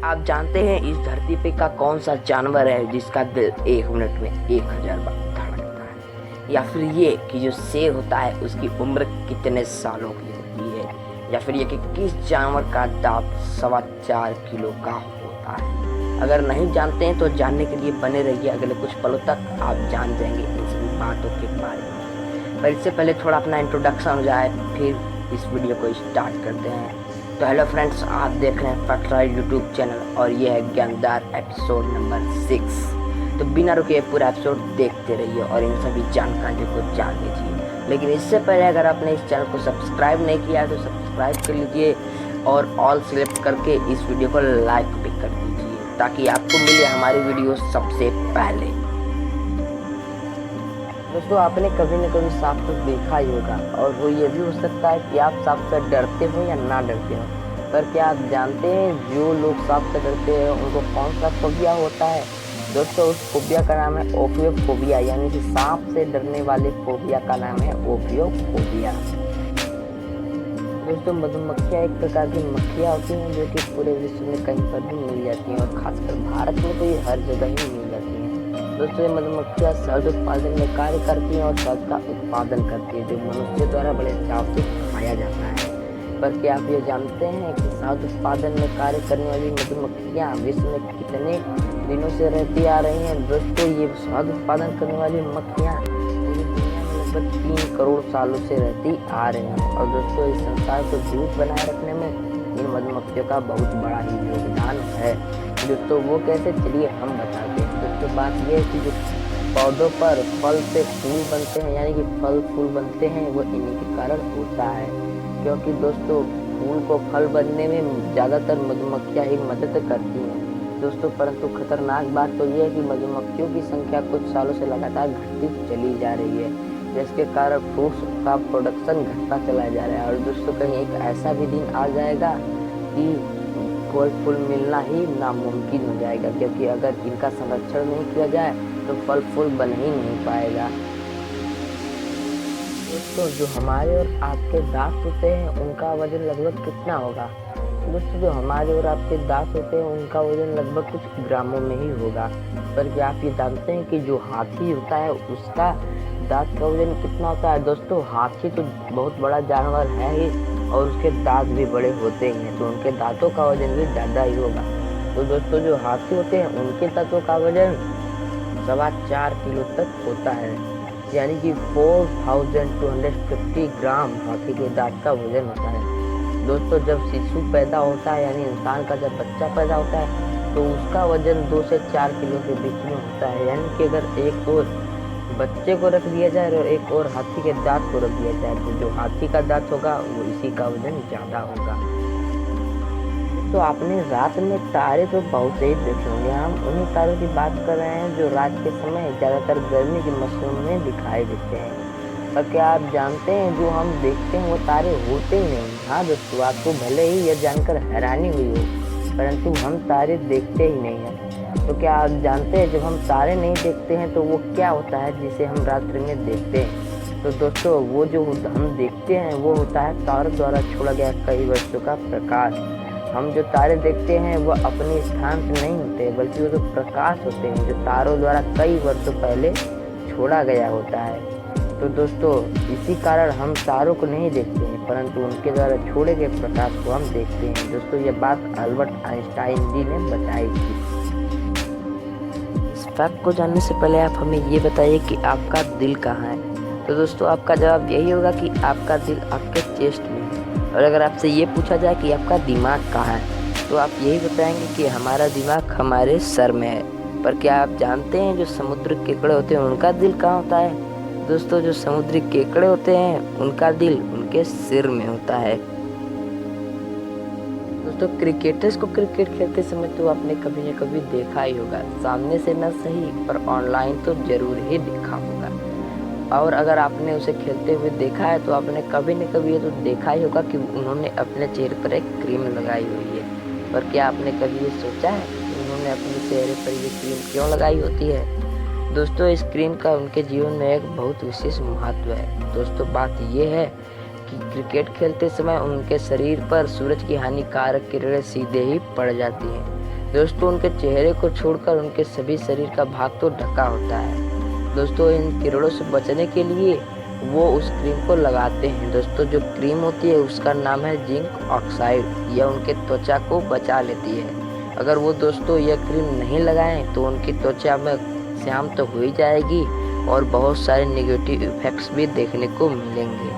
आप जानते हैं इस धरती पे का कौन सा जानवर है जिसका दिल 1 मिनट में 1000 बार धड़कता है? या फिर ये कि जो शेर होता है उसकी उम्र कितने सालों की होती है? या फिर ये कि किस जानवर का दांत 4.25 किलो का होता है? अगर नहीं जानते हैं तो जानने के लिए बने रहिए, अगले कुछ पलों तक आप जान जाएंगे इन सभी बातों के बारे में। पर इससे पहले थोड़ा अपना इंट्रोडक्शन हो जाए, फिर इस वीडियो को स्टार्ट करते हैं। तो हेलो फ्रेंड्स, आप देख रहे हैं फैक्ट राइट यूट्यूब चैनल और ये है ज्ञानदार एपिसोड नंबर 6। तो बिना रुके पूरा एपिसोड देखते रहिए और इन सभी जानकारियों को जान लीजिए। लेकिन इससे पहले अगर आपने इस चैनल को सब्सक्राइब नहीं किया है तो सब्सक्राइब कर लीजिए और ऑल सेलेक्ट करके इस वीडियो को लाइक भी कर दीजिए ताकि आपको मिले हमारी वीडियो सबसे पहले। दोस्तों, आपने कभी न कभी सांप को देखा ही होगा और वो ये भी हो सकता है कि आप सांप से डरते हो या ना डरते हो। पर क्या आप जानते हैं जो लोग सांप से डरते हैं उनको कौन सा फोबिया होता है? दोस्तों, उस फोबिया का नाम है ओफियोफोबिया, यानी कि सांप से डरने वाले फोबिया का नाम है ओफियोफोबिया। दोस्तों, मधुमक्खियाँ एक प्रकार की मक्खियाँ होती हैं जो कि पूरे विश्व में कहीं पर भी मिल जाती हैं और खासकर भारत में तो ये हर जगह ही मिल जाती हैं। दोस्तों, ये मधुमक्खियाँ शहद उत्पादन में कार्य करती हैं और शहद का उत्पादन करती है जो मनुष्य द्वारा बड़े चाव से खाया जाता है। पर क्या आप ये जानते हैं कि शहद उत्पादन में कार्य करने वाली मधुमक्खियाँ विश्व में कितने दिनों से रहती आ रही हैं? दोस्तों, ये शहद उत्पादन करने वाली मक्खियाँ पूरी दुनिया में लगभग 3 करोड़ सालों से रहती आ रही हैं। और दोस्तों, इस संसार को जीवित बनाए रखने में इन मधुमक्खियों का बहुत बड़ा ही योगदान है। दोस्तों, वो कैसे, चलिए हम बताते हैं। दोस्तों, बात यह है कि जो पौधों पर फल से फूल बनते हैं, यानी कि फल फूल बनते हैं, वो इन्हीं के कारण होता है। क्योंकि दोस्तों, फूल को फल बनने में ज़्यादातर मधुमक्खियाँ ही मदद करती हैं। दोस्तों, परंतु खतरनाक बात तो ये है कि मधुमक्खियों की संख्या कुछ सालों से लगातार घटती चली जा रही है, जिसके कारण फ्रूट्स का प्रोडक्शन घटता चला जा रहा है। और दोस्तों, कहीं एक ऐसा भी दिन आ जाएगा कि फल फूल मिलना ही नामुमकिन हो जाएगा, क्योंकि अगर इनका संरक्षण नहीं किया जाए तो फल फूल बन ही नहीं पाएगा। दोस्तों, जो हमारे और आपके दांत होते हैं उनका वजन लगभग कितना होगा? दोस्तों, जो हमारे और आपके दांत होते हैं उनका वजन लगभग कुछ ग्रामों में ही होगा। पर क्या आप ये जानते हैं कि जो हाथी होता है उसका दांत का वजन कितना होता है? दोस्तों, हाथी तो बहुत बड़ा जानवर है ही और उसके दांत भी बड़े होते हैं, तो उनके दांतों का वजन भी ज़्यादा ही होगा। तो दोस्तों, जो हाथी होते हैं उनके दांतों का वजन 4.25 किलो तक होता है, यानी कि 4250 ग्राम हाथी के दांत का वजन होता है। दोस्तों, जब शिशु पैदा होता है, यानी इंसान का जब बच्चा पैदा होता है, तो उसका वजन 2 से 4 किलो के बीच में होता है। यानी कि अगर एक और बच्चे को रख दिया जाए और एक और हाथी के दांत को रख दिया जाए तो जो हाथी का दांत होगा वो इसी का वजन ज़्यादा होगा। तो आपने रात में तारे तो बहुत ही देखे होंगे। हम उन्हीं तारों की बात कर रहे हैं जो रात के समय ज़्यादातर गर्मी के मौसम में दिखाई देते हैं। पर क्या आप जानते हैं जो हम देखते हैं वो तारे होते ही नहीं? हाँ दोस्तों, आपको भले ही यह जानकर हैरानी हुई हो, परंतु हम तारे देखते ही नहीं हैं। तो क्या आप जानते हैं जब हम तारे नहीं देखते हैं तो वो क्या होता है जिसे हम रात्रि में देखते हैं? तो दोस्तों, वो जो हम देखते हैं वो होता है तारों द्वारा छोड़ा गया कई वर्षों का प्रकाश। हम जो तारे देखते हैं वो अपने स्थान से नहीं होते, बल्कि वो जो प्रकाश होते हैं जो तारों द्वारा कई वर्षों पहले छोड़ा गया होता है। तो दोस्तों, इसी कारण हम तारों को नहीं देखते हैं परंतु उनके द्वारा छोड़े गए प्रकाश को हम देखते हैं। दोस्तों, ये बात अल्बर्ट आइंस्टाइन जी ने बताई थी। इस फैक्ट को जानने से पहले आप हमें ये बताइए कि आपका दिल कहाँ है? तो दोस्तों, आपका जवाब यही होगा कि आपका दिल आपके चेस्ट में है। और अगर आपसे ये पूछा जाए कि आपका दिमाग कहाँ है तो आप यही बताएंगे कि हमारा दिमाग हमारे सर में है। पर क्या आप जानते हैं जो समुद्र केकड़े होते हैं उनका दिल कहाँ होता है? दोस्तों, जो समुद्री केकड़े होते हैं उनका दिल उनके सिर में होता है। दोस्तों, क्रिकेटर्स को क्रिकेट खेलते समय तो आपने कभी न कभी देखा ही होगा, सामने से न सही पर ऑनलाइन तो जरूर ही देखा होगा। और अगर आपने उसे खेलते हुए देखा है तो आपने कभी न कभी ये तो देखा ही होगा कि उन्होंने अपने चेहरे पर एक क्रीम लगाई हुई है। पर क्या आपने कभी ये सोचा है कि उन्होंने अपने चेहरे पर ये क्रीम क्यों लगाई होती है? दोस्तों, इस क्रीम का उनके जीवन में एक बहुत विशेष महत्व है। दोस्तों, बात ये है कि क्रिकेट खेलते समय उनके शरीर पर सूरज की हानिकारक किरणें सीधे ही पड़ जाती हैं। दोस्तों उनके चेहरे को छोड़कर उनके सभी शरीर का भाग तो ढका होता है। दोस्तों इन कीड़ों से बचने के लिए वो उस क्रीम को लगाते हैं। दोस्तों जो क्रीम होती है उसका नाम है जिंक ऑक्साइड। यह उनके त्वचा को बचा लेती है। अगर वो दोस्तों यह क्रीम नहीं लगाएं तो उनकी त्वचा में श्याम तो हो ही जाएगी और बहुत सारे नेगेटिव इफेक्ट्स भी देखने को मिलेंगे।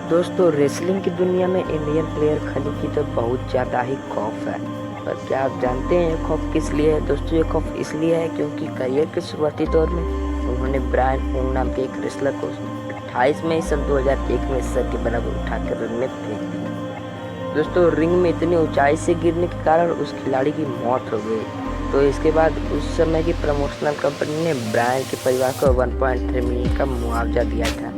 दोस्तों रेसलिंग की दुनिया में इंडियन प्लेयर खली की तो बहुत ज़्यादा ही खौफ है। पर क्या आप जानते हैं खौफ किस लिए है? दोस्तों ये खौफ इसलिए है क्योंकि करियर के शुरुआती दौर में उन्होंने ब्रायन ऊंग नाम के एक रेसलर को 28 मई सन 2001 में सर के बराबर उठाकर रिंग में फेंक दिया। दोस्तों रिंग में इतनी ऊंचाई से गिरने के कारण उस खिलाड़ी की मौत हो गई। तो इसके बाद उस समय की प्रमोशनल कंपनी ने ब्रायन के परिवार को 1.3 मिलियन का मुआवजा दिया था।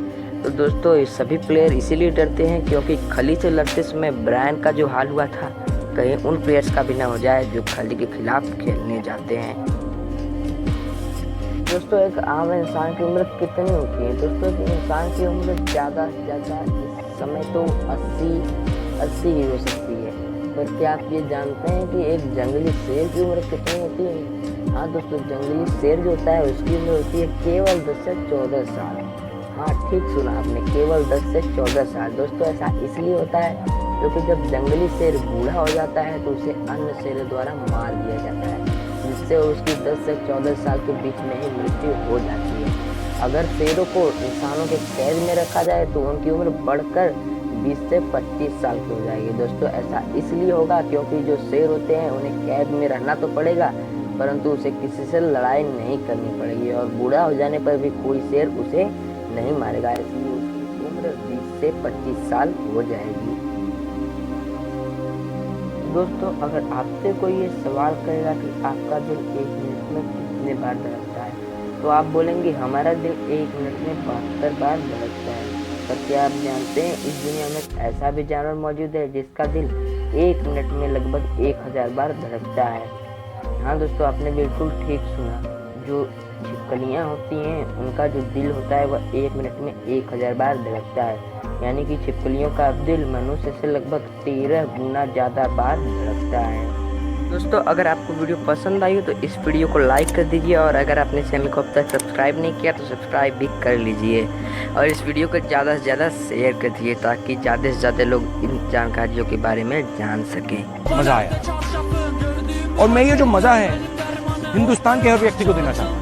तो दोस्तों ये सभी प्लेयर इसीलिए डरते हैं क्योंकि खली से लड़ते समय ब्रायन का जो हाल हुआ था कहीं उन प्लेयर्स का भी ना हो जाए जो खली के खिलाफ खेलने जाते हैं। दोस्तों एक आम इंसान की उम्र कितनी होती है? दोस्तों एक इंसान की उम्र ज़्यादा से ज़्यादा इस समय तो 80 ही हो सकती है। पर क्या आप ये जानते हैं कि एक जंगली शेर की उम्र कितनी होती है? हाँ दोस्तों जंगली शेर जो होता है उसकी उम्र होती है केवल 10 से 14 साल। हाँ ठीक सुना आपने, केवल 10 से 14 साल। दोस्तों ऐसा इसलिए होता है क्योंकि जब जंगली शेर बूढ़ा हो जाता है तो उसे अन्य शेरों द्वारा मार दिया जाता है, जिससे उसकी 10 से 14 साल के बीच में ही मृत्यु हो जाती है। अगर शेरों को इंसानों के कैद में रखा जाए तो उनकी उम्र बढ़कर 20 से 25 साल की हो जाएगी। दोस्तों ऐसा इसलिए होगा क्योंकि जो शेर होते हैं उन्हें कैद में रहना तो पड़ेगा परंतु उसे किसी से लड़ाई नहीं करनी पड़ेगी और बूढ़ा हो जाने पर भी कोई शेर उसे नहीं मारेगा, इसलिए उसकी उम्र 20 से 25 साल हो जाएगी। दोस्तों अगर आपसे कोई ये सवाल करेगा कि आपका दिल 1 मिनट में कितने बार धड़कता है तो आप बोलेंगे हमारा दिल 1 मिनट में 72 बार धड़कता है। पर क्या आप जानते हैं इस दुनिया में ऐसा भी जानवर मौजूद है जिसका दिल 1 मिनट में लगभग 1000 बार धड़कता है? हाँ दोस्तों आपने बिल्कुल ठीक सुना। जो छिपकलियाँ होती हैं उनका जो दिल होता है वह 1 मिनट में 1000 बार धड़कता है, यानी कि छिपकलियों का दिल मनुष्य से लगभग 13 गुना ज़्यादा बार धड़कता है। दोस्तों अगर आपको वीडियो पसंद आई हो तो इस वीडियो को लाइक कर दीजिए और अगर आपने चैनल को अब तक सब्सक्राइब नहीं किया तो सब्सक्राइब भी कर लीजिए और इस वीडियो को ज़्यादा से ज़्यादा शेयर कर दीजिए ताकि ज़्यादा से ज़्यादा लोग इन जानकारियों के बारे में जान सकें। मज़ा आया और मैं ये जो मज़ा है हिंदुस्तान के हर व्यक्ति को देना चाहता हूँ।